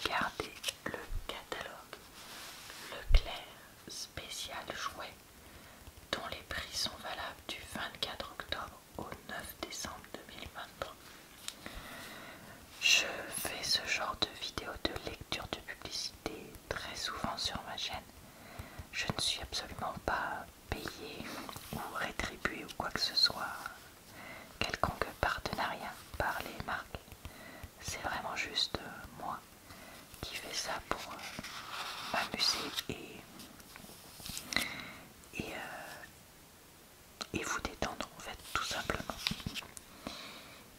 regardez le catalogue Leclerc spécial jouet dont les prix sont valables du 24 octobre au 9 décembre 2023. Je fais ce genre de vidéo de lecture de publicité très souvent sur ma chaîne. Je ne suis absolument pas payée ou rétribuée ou quoi que ce soit, quelconque partenariat par les marques. C'est vraiment juste moi qui fais ça pour m'amuser et vous détendre en fait, tout simplement.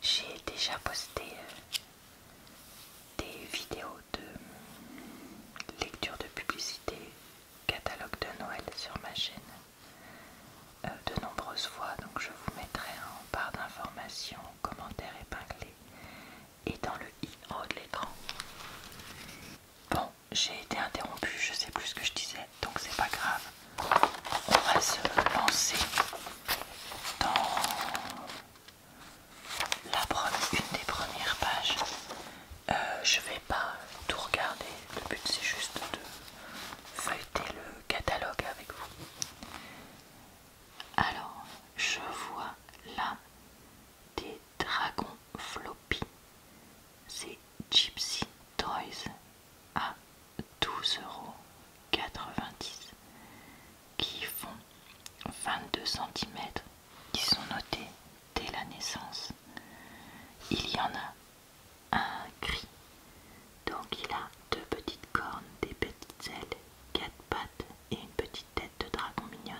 J'ai déjà posté des vidéos de lecture de publicité, catalogue de Noël sur ma chaîne de nombreuses fois, donc je vous mettrai en barre d'informations, commentaires épinglés et dans le i en haut de l'écran. Bon, j'ai été interrompue, je sais plus ce que je disais, donc c'est pas grave. On va se lancer dans une des premières pages. Je vais pas tout regarder, le but c'est juste de feuilleter le catalogue avec vous. Alors, je vois là des dragons floppy. C'est Gypsy Toys à 12,90 € qui font 22 cm, qui sont notés dès la naissance. Il y en a un gris, donc il a deux petites cornes, des petites ailes, quatre pattes et une petite tête de dragon mignonne.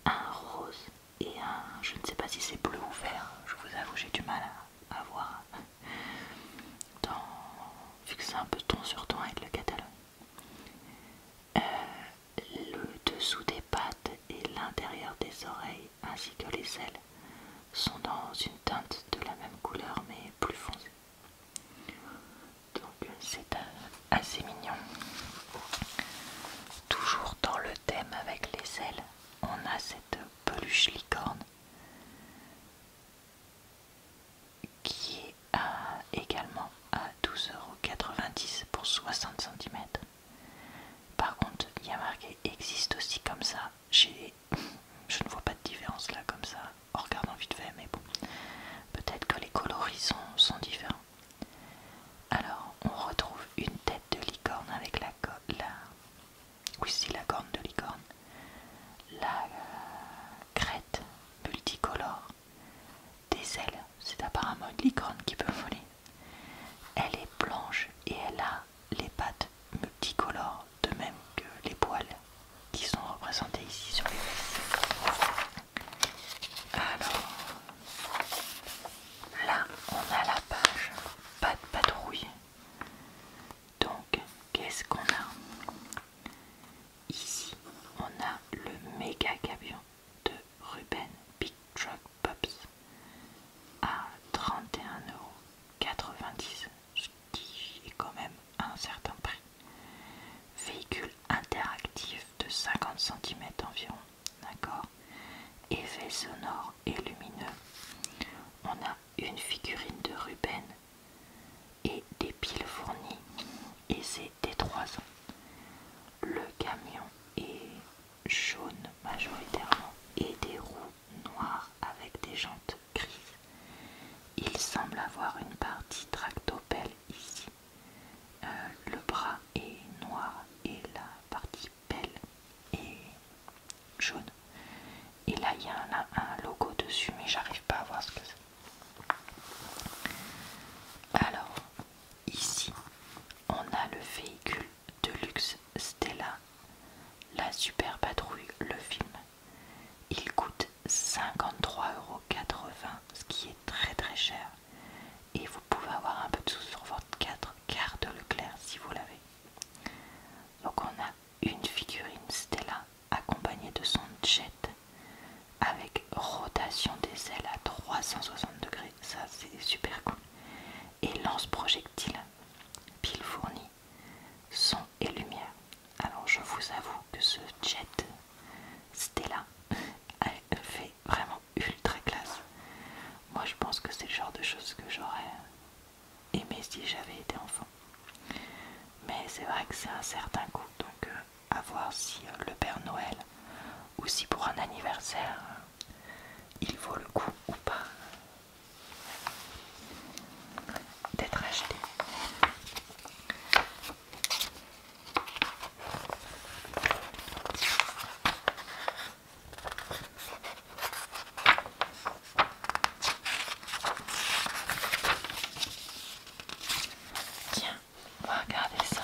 Un rose et un, je ne sais pas si c'est bleu ou vert, je vous avoue j'ai du mal à voir vu que c'est un peu ton sur ton avec le catalogue. Le dessous des pattes et l'intérieur des oreilles ainsi que les ailes sont dans une teinte de la même couleur mais plus foncée. Donc c'est assez mignon. Toujours dans le thème avec les ailes, on a cette peluche licorne qui est également à 12,90 € pour 60 cm. Par contre, il y a marqué existe aussi comme ça. Je ne vois pas de différence là comme ça en regardant vite fait, mais bon, peut-être que les coloris sont différents. Alors, on retrouve une tête de licorne avec oui, c'est la corne de licorne, la crête multicolore, des ailes, c'est apparemment une licorne qui peut voler. Elle est blanche et elle a les pattes multicolores, de même que les poils qui sont représentés ici sur les fesses. Alors, là, on a la page pas de patrouille. Donc, qu'est-ce qu'on a? Ici, on a le méga camion de Ruben Big Truck Pups à 31,90 €, ce qui est quand même un certain prix. Véhicule interactif de 50 cm environ, d'accord. Effet sonore et lumineux. On a une figurine de Ruben et des piles fournies, et c'est des 3 ans. vrai que c'est un certain coût, donc à voir si le Père Noël ou si pour un anniversaire il vaut le coup ou pas d'être acheté. Tiens, on va regarder ça.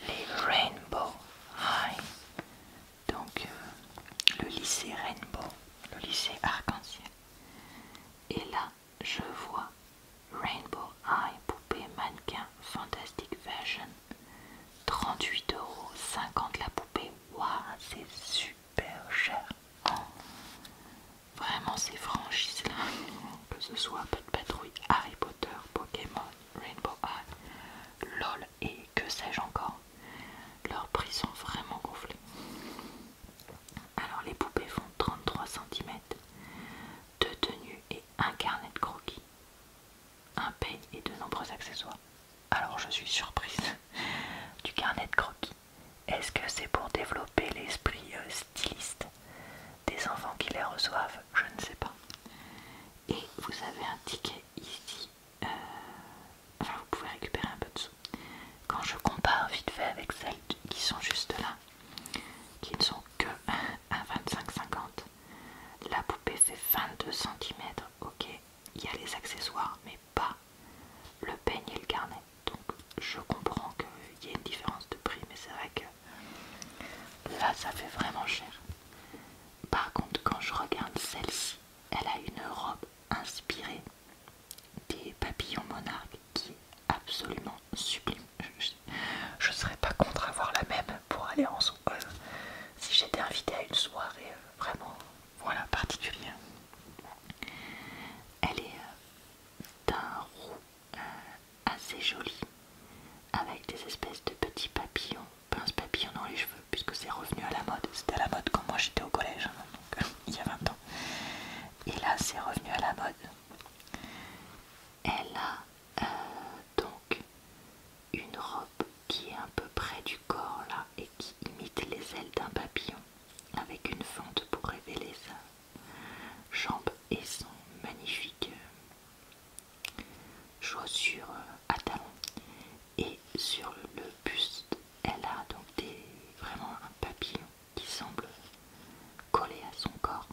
Les Rainbow High. Donc le lycée Rainbow, le lycée arc-en-ciel. Et là, je vois Rainbow High poupée mannequin Fantastic Fashion. 38,50 € la poupée. Waouh, c'est super cher. Oh, vraiment ces franchises là, que ce soit Pot Patrouille, Harry Potter, Pokémon, Rainbow High, LOL et que sais-je encore, leurs prix sont vraiment gonflés. Alors les poupées font 33 cm, 2 tenues et un carnet de croquis, un peigne et de nombreux accessoires. Alors je suis surprise du carnet de croquis. Est-ce que c'est pour développer l'esprit styliste des enfants qui les reçoivent? Je ne sais pas. Et vous avez un ticket ici. Enfin, vous pouvez récupérer un peu de sous. Quand je compare vite fait avec celles qui sont juste là, qui ne sont que à 25,50, la poupée fait 22 cm. Ok, il y a les accessoires, mais pas le peigne et le carnet. Donc je comprends qu'il y ait une différence de prix, mais c'est vrai que là ça fait vraiment cher. Par contre, quand je regarde celle-ci, elle a une robe inspirée des papillons monarques qui est absolument sublime. Je ne serais pas contre avoir la même pour aller en soirée. Si j'étais invitée à une soirée vraiment voilà, particulière. Elle est d'un roux assez joli, avec des espèces de petits papillons, pince papillons dans les cheveux, puisque c'est revenu à la mode. C'était à la mode quand moi j'étais au collège, hein, donc, il y a 20 ans. Et là c'est revenu à la mode. Elle a donc une robe qui est un peu près du corps là et qui imite les ailes d'un papillon, avec une fente pour révéler sa jambe et son magnifique chaussure à talons. Et sur le buste, elle a donc vraiment un papillon qui semble coller à son corps.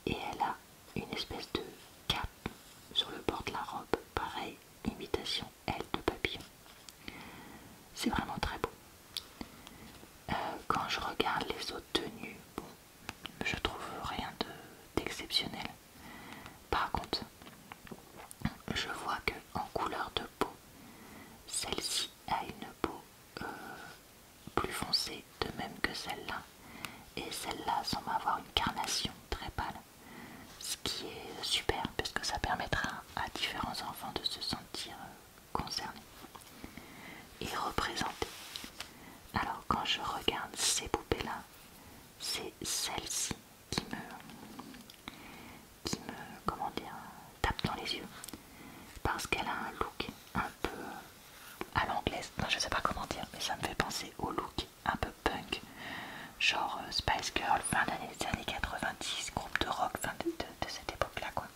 Et elle a une espèce de cape sur le bord de la robe, pareil, imitation aile de papillon. C'est vraiment très beau. Quand je regarde les autres tenues, bon, je trouve rien d'exceptionnel. Par contre, je vois que en couleur de peau, celle-ci a une peau plus foncée, de même que celle-là, et celle-là semble avoir une carnation très pâle, ce qui est super parce que ça permettra à différents enfants de se sentir concernés et représentés. Alors quand je regarde ces poupées-là, c'est celle-ci qui me, comment dire, tape dans les yeux, parce qu'elle a un look un peu à l'anglaise, non, je sais pas comment dire, mais ça me fait penser au look un peu punk, genre Spice Girl, fin des années 90, groupe de rock, fin de cette époque-là, quoi.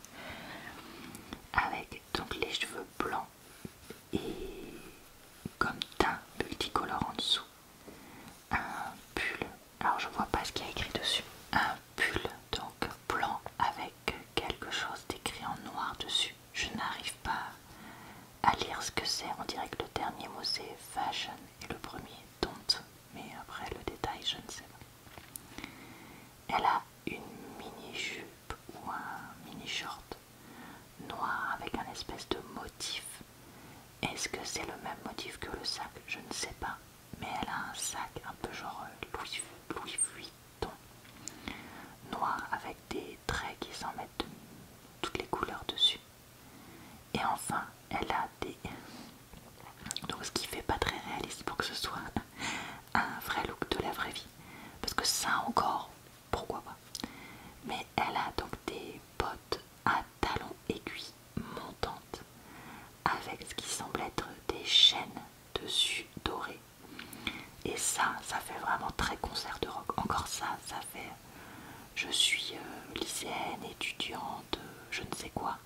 Avec donc les cheveux blancs et comme teint multicolore en dessous, un pull, alors je vois pas ce qu'il y a écrit dessus, un pull donc blanc avec quelque chose d'écrit en noir dessus. Je n'arrive pas à lire ce que c'est, on dirait que le dernier mot c'est fashion et le premier don't, mais après le détail je ne sais pas. Elle a une mini jupe ou un mini short noir avec un espèce de motif. Est-ce que c'est le même motif que le sac? Je ne sais pas, mais elle a un sac un peu genre Louis Vuitton noir avec des traits qui s'en mettent de toutes les couleurs dessus. Et enfin, elle a des... Donc ce qui fait pas très réaliste pour que ce soit un vrai look de la vraie vie. Parce que ça encore, pourquoi pas. Mais elle a donc des bottes à talons aiguilles montantes avec ce qui semble être des chaînes dessus dorées très concert de rock. Encore ça, ça fait je suis lycéenne, étudiante, je ne sais quoi.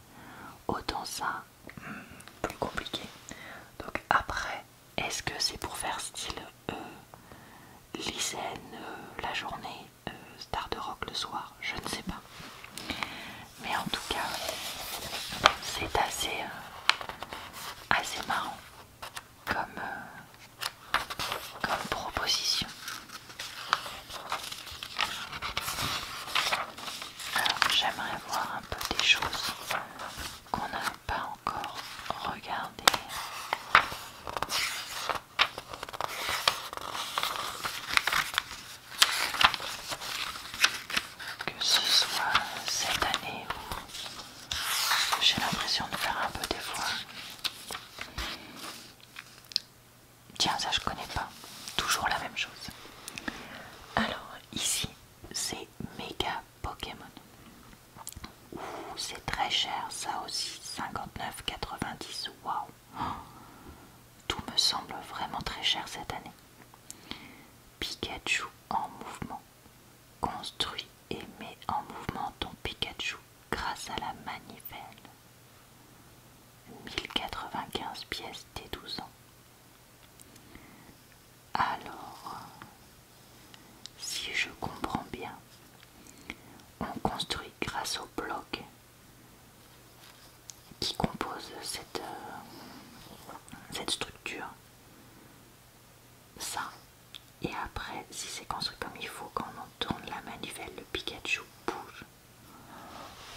Autant ça, plus compliqué. Donc après, est-ce que c'est pour faire style lycéenne la journée, star de rock le soir? Je ne sais pas. Mais en tout cas, c'est assez marrant comme proposition. Alors j'aimerais voir un peu des choses qu'on n'a pas encore regardées. Que ce soit cette année où j'ai l'impression de faire un peu des fois. Tiens, ça je connais pas. Toujours la même chose. Alors ici, c'est Méga Pokémon. Ouh, c'est très cher ça aussi. 59,90. Waouh. Tout me semble vraiment très cher cette année. Pikachu en mouvement. Construis et mets en mouvement ton Pikachu grâce à la manivelle. 1095 pièces dès 12 ans. Alors, si je comprends bien, on construit grâce au bloc qui compose cette structure. Ça. Et après, si c'est construit comme il faut, quand on tourne la manivelle, le Pikachu bouge.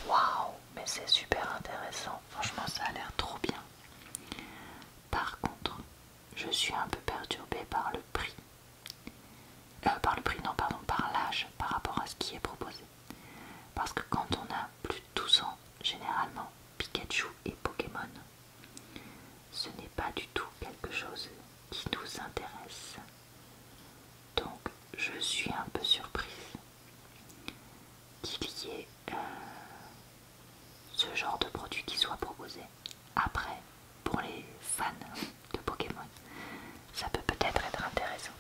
Waouh, mais c'est super intéressant. Franchement, ça a l'air trop bien. Par contre, je suis un peu perturbée par le prix. Par l'âge par rapport à ce qui est proposé. Parce que quand on a plus de 12 ans, généralement, Pikachu et Pokémon, ce n'est pas du tout quelque chose qui nous intéresse. Donc, je suis un peu surprise qu'il y ait ce genre de produit qui soit proposé. Après, pour les fans de Pokémon, ça peut peut-être être intéressant.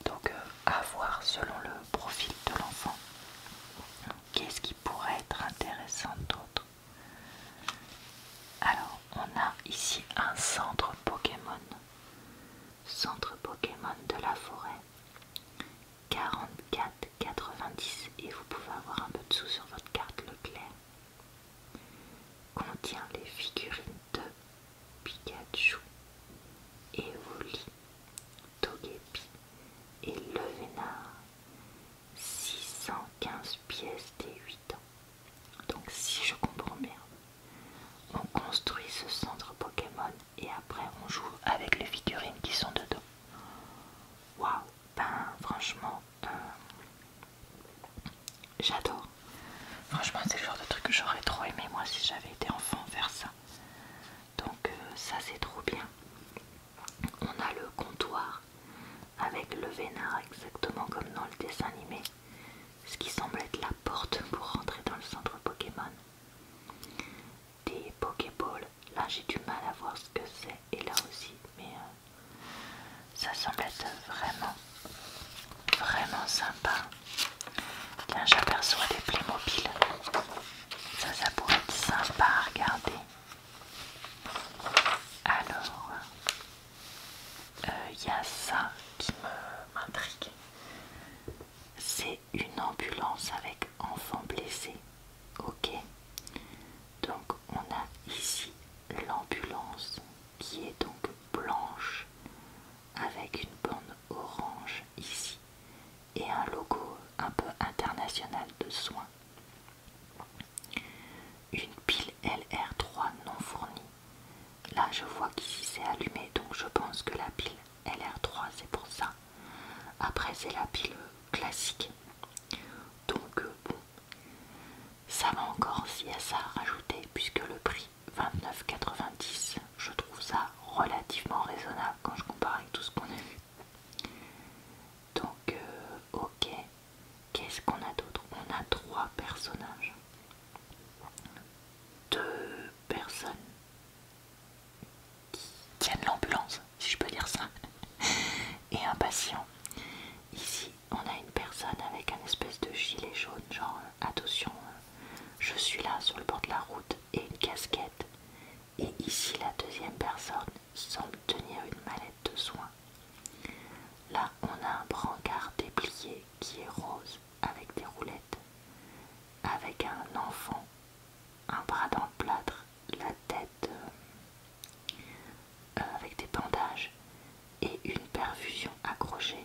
Donc à voir selon le profil de l'enfant. Qu'est-ce qui pourrait être intéressant d'autre? Alors on a ici un centre Pokémon. Centre Pokémon de la forêt. 44,90 et vous pouvez avoir un peu de sous sur votre carte Leclerc. Contient les figurines de Pikachu, Evoli, Togepi et Levénard. 615 pièces des 8 ans. Donc si je comprends bien, on construit ce centre Pokémon et après on joue avec les figurines qui sont dedans. Waouh, ben franchement, j'adore. Franchement c'est le genre de truc que j'aurais trop aimé moi si j'avais été enfant faire ça. Donc ça c'est trop bien. On a le comptoir avec le Vénard exactement comme dans le dessin animé. Ce qui semble être la porte pour rentrer dans le centre Pokémon. Des Pokéballs, là j'ai du mal à voir ce que c'est, et là aussi, mais ça semble être vraiment sympa. Tiens, j'aperçois des Playmobil, ça pourrait être sympa à regarder. Alors, il y a ça qui m'intrigue. C'est une ambulance avec enfant blessé. Ok. Donc on a ici l'ambulance qui est donc blanche avec une bande orange ici et un logo un peu international de soins. Une pile LR3 non fournie. Là je vois qu'ici c'est allumé, donc je pense que la pile LR3 c'est pour ça. Après c'est la pile classique. Donc bon, ça va encore s'il y a ça à rajouter puisque le prix 29,90, je trouve ça relativement raisonnable quand je compare avec tout ce qu'on a vu. Donc ok, qu'est-ce qu'on a d'autre? On a 3 personnages. 2 personnes qui tiennent l'ambulance, si je peux dire ça, et un patient. Ici tenir une mallette de soins. Là, on a un brancard déplié qui est rose avec des roulettes, avec un enfant, un bras dans le plâtre, la tête avec des bandages et une perfusion accrochée.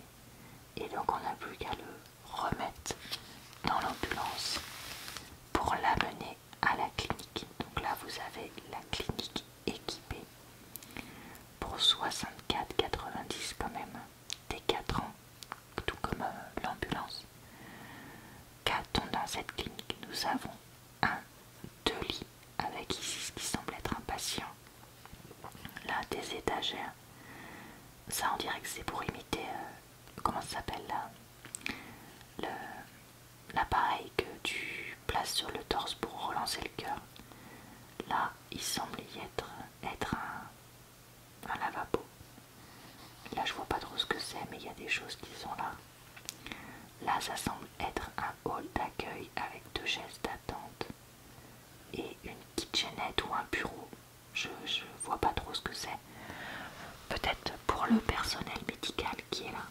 Et donc on n'a plus qu'à le remettre dans l'ambulance pour l'amener à la clinique. Donc là vous avez la clinique équipée pour 64,90 quand même, des 4 ans, tout comme l'ambulance. Qu'a-t-on dans cette clinique? Nous avons deux lits avec ici ce qui semble être un patient. Là des étagères. Ça on dirait que c'est pour imiter, comment ça s'appelle là, l'appareil que tu places sur le torse pour relancer le cœur. Là il semble y être un lavabo. Là je vois pas trop ce que c'est, mais il y a des choses qui sont là. Là ça semble être un hall d'accueil avec 2 chaises d'attente et une kitchenette ou un bureau. Je vois pas trop ce que c'est. Peut-être pour le personnel médical qui est là.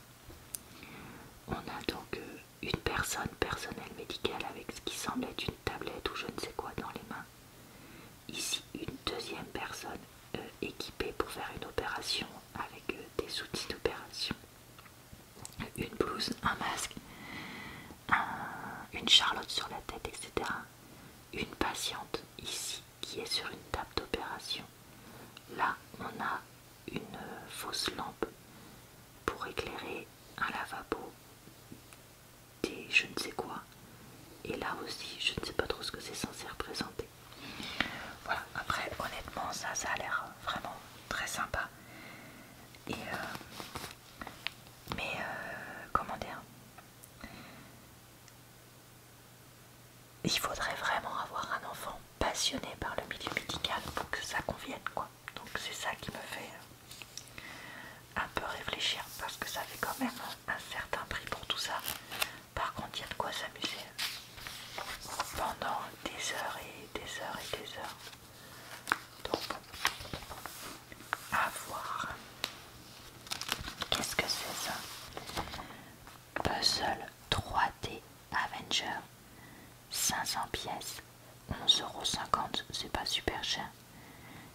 On a donc une personnel médical avec ce qui semble être une tablette ou je ne sais quoi dans les mains. Ici une deuxième personne équipée pour faire une opération avec des outils d'opération. Une blouse, un masque, une charlotte sur la tête, etc. Une patiente ici qui est sur une table d'opération. Là on a une fausse lampe pour éclairer un lavabo, des je ne sais quoi, et là aussi je ne sais pas trop ce que c'est censé représenter. Voilà, après honnêtement ça a l'air vraiment très sympa et comment dire, il faudrait vraiment avoir un enfant passionné par le milieu médical pour que ça convienne quoi. Donc c'est ça qui me fait un peu réfléchir parce que ça fait quand même un certain prix pour tout ça. Par contre il y a de quoi s'amuser pendant des heures et des heures et des heures. Donc à voir. Qu'est-ce que c'est ça? Puzzle 3D Avenger, 500 pièces, 11,50 €, c'est pas super cher.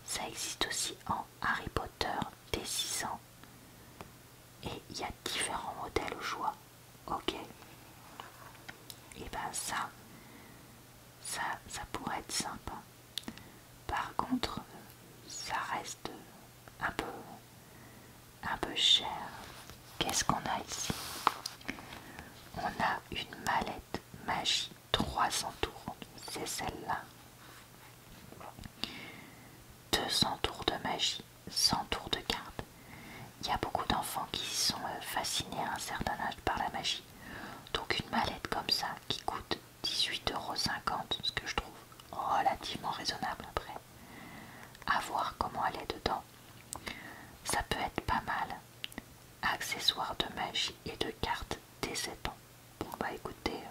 Ça existe aussi en Harry Potter D600 et il y a différents modèles au choix. Ok, et ben ça pourrait être sympa. Par contre ça reste un peu cher. Qu'est-ce qu'on a ici? On a une mallette magie 300 tours, c'est celle-là. 200 tours de magie, 100 tours de cartes. Il y a beaucoup d'enfants qui sont fascinés à un certain âge par la magie. Donc une mallette comme ça qui coûte 18,50 €, ce que je trouve relativement raisonnable après. À voir comment elle est dedans. Ça peut être pas mal. Accessoires de magie et de cartes dès 7 ans. Bon bah écoutez,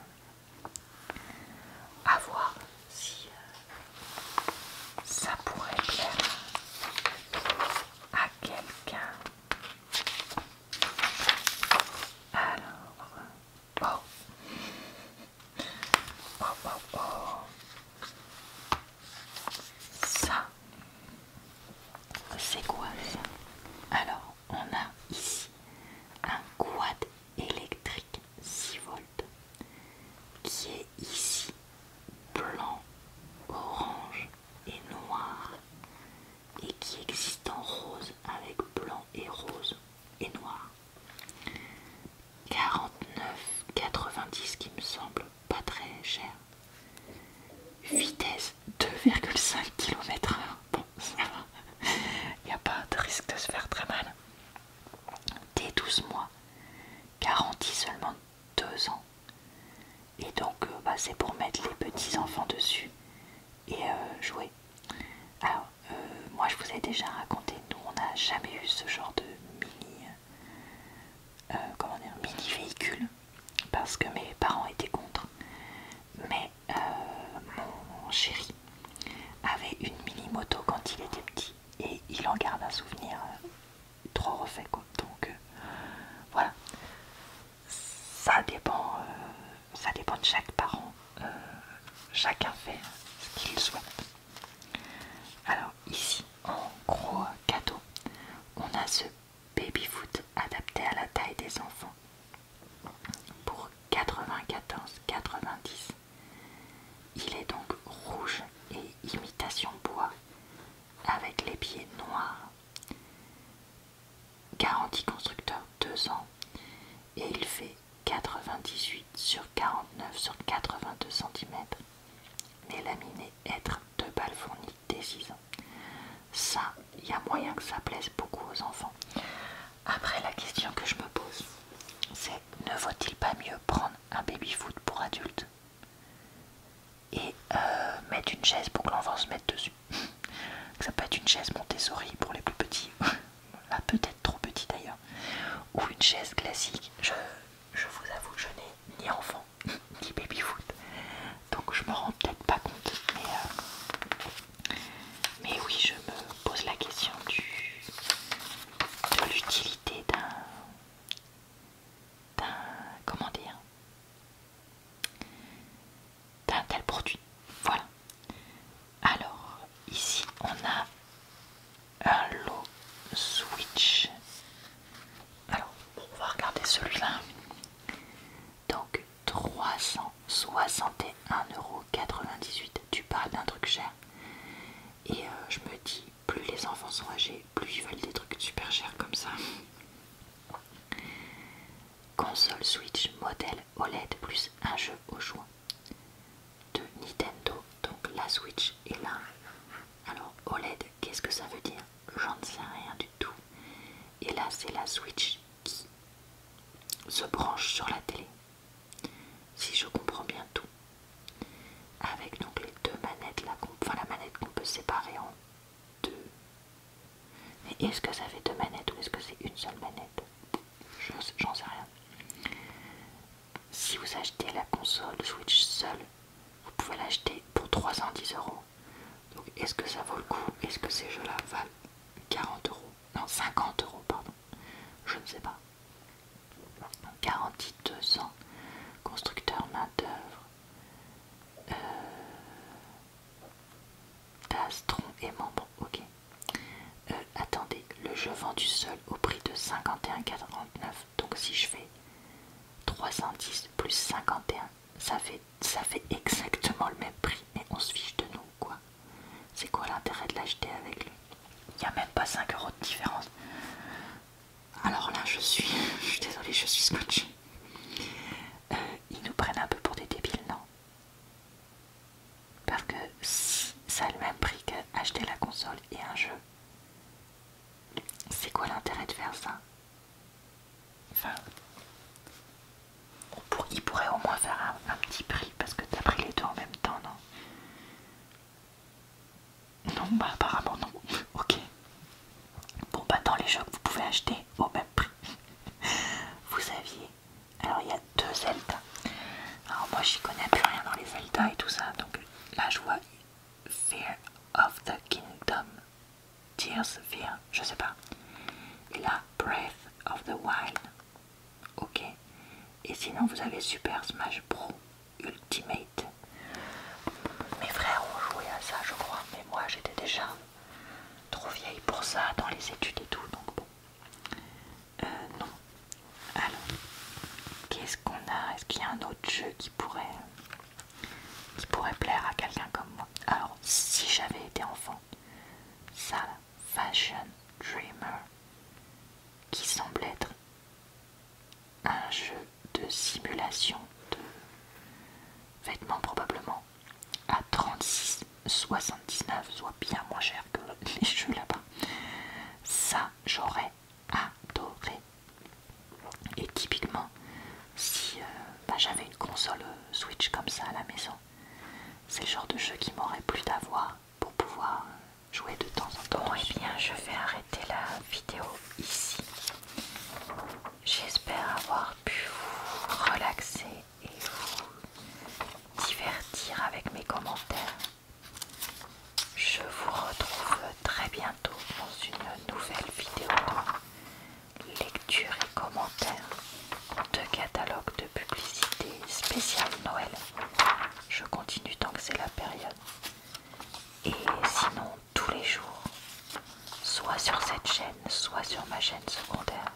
à voir si ça pourrait plaire à quelqu'un. Alors, ça, c'est quoi ça? Alors, on a ici un quad électrique 6 volts qui est ici blanc, orange et noir et qui existe en rose avec blanc et rose et noir. 49,90 qui me semble pas très cher. Vitesse 2,5 km/h. Bon, ça va. Il n'y a pas de risque de se faire très mal. Dès 12 mois. Garantie seulement 2 ans. Et donc c'est pour mettre les petits enfants dessus et jouer. Alors moi je vous ai déjà raconté, nous on n'a jamais eu ce genre de mini véhicule parce que mes parents étaient contre. Mais mon chéri avait une mini moto quand il était petit et il en garde un souvenir chaque parent, chacun fait ce qu'il souhaite. Alors ici, en gros cadeau, on a ce baby-foot adapté à la taille des enfants pour 94,90. Il est donc rouge et imitation bois avec les pieds noirs. Garantie constructeur 2 ans et il fait 98 sur 49 sur 82 cm. Mais laminé être 2 balles fournies dès 6 ans. Ça, il y a moyen que ça plaise beaucoup aux enfants. Après, la question que je me pose, c'est ne vaut-il pas mieux prendre un baby-foot pour adultes et mettre une chaise pour que l'enfant se mette dessus? Ça peut être une chaise Montessori pour les plus petits, là peut-être trop petit d'ailleurs, ou une chaise classique. Je vous avoue, je n'ai ni enfant ni baby-foot, donc je me rends peut-être pas compte, mais oui, je me pose la question de l'utilité comment dire, d'un tel produit. Voilà. Alors ici on a un lot Switch. Alors on va regarder celui-là. Donc 361,98 €. Tu parles d'un truc cher. Et je me dis, plus les enfants sont âgés, plus ils veulent des trucs super chers comme ça. Console Switch modèle OLED plus un jeu au choix de Nintendo. Donc la Switch est là. Alors OLED, qu'est-ce que ça veut dire? J'en sais rien du tout. Et là c'est la Switch qui se branche sur la télé, si je comprends bien tout. Avec donc les deux manettes là, enfin la manette qu'on peut séparer en deux. Mais est-ce que ça fait deux manettes ou est-ce que c'est une seule manette? J'en sais rien. Si vous achetez la console Switch seule, vous pouvez l'acheter pour 310 €. Donc est-ce que ça vaut le coup? Est-ce que ces jeux-là valent 40 €? Non, 50 € pardon. Je ne sais pas. Garantie 2 ans. Constructeur main d'œuvre. Tastron et membre. Ok. Attendez, le jeu vendu seul au prix de 51,49. Donc si je fais 310 plus 51, ça fait exactement le même prix, mais on se fiche de nous quoi. C'est quoi l'intérêt de l'acheter avec lui? Il n'y a même pas 5 € de différence. Alors là je suis désolée, je suis scotché. Ils nous prennent un peu pour des débiles, non? Parce que si ça a le même prix qu'acheter la console et un jeu, c'est quoi l'intérêt de faire ça? Enfin, il pourrait au moins faire un petit prix parce que t'as pris les deux en même temps, non? Non, bah apparemment non. Ok. Bon bah dans les jeux que vous pouvez acheter au même prix, vous aviez... Alors il y a 2 Zelda. Alors moi j'y connais plus rien dans les Zelda et tout ça, donc là je vois Fear of the Kingdom, Tears Fear, je sais pas. Et là Breath of the Wild. Ok. Et sinon vous avez Super Smash Bros Ultimate. Mes frères ont joué à ça je crois, mais moi j'étais déjà trop vieille pour ça dans les études et tout, donc bon. Non. Alors, qu'est-ce qu'on a? Est-ce qu'il y a un autre jeu qui pourrait plaire à quelqu'un comme moi? Alors, si j'avais été enfant, ça, Fashion Dreamer, qui semble être un jeu de simulation de vêtements probablement à 36,79, soit bien moins cher que les jeux là-bas. Ça, j'aurais adoré. Et typiquement, si j'avais une console Switch comme ça à la maison, c'est le genre de jeu qui m'aurait plu d'avoir pour pouvoir jouer de temps en temps. Bon, et bien, je vais arrêter la vidéo ici. J'espère avoir pu vous relaxer et vous divertir avec mes commentaires. Je vous retrouve très bientôt dans une nouvelle vidéo de lecture et commentaires de catalogue de publicité spécial Noël. Je continue tant que c'est la période. Et sinon, tous les jours, soit sur cette chaîne, soit sur ma chaîne secondaire,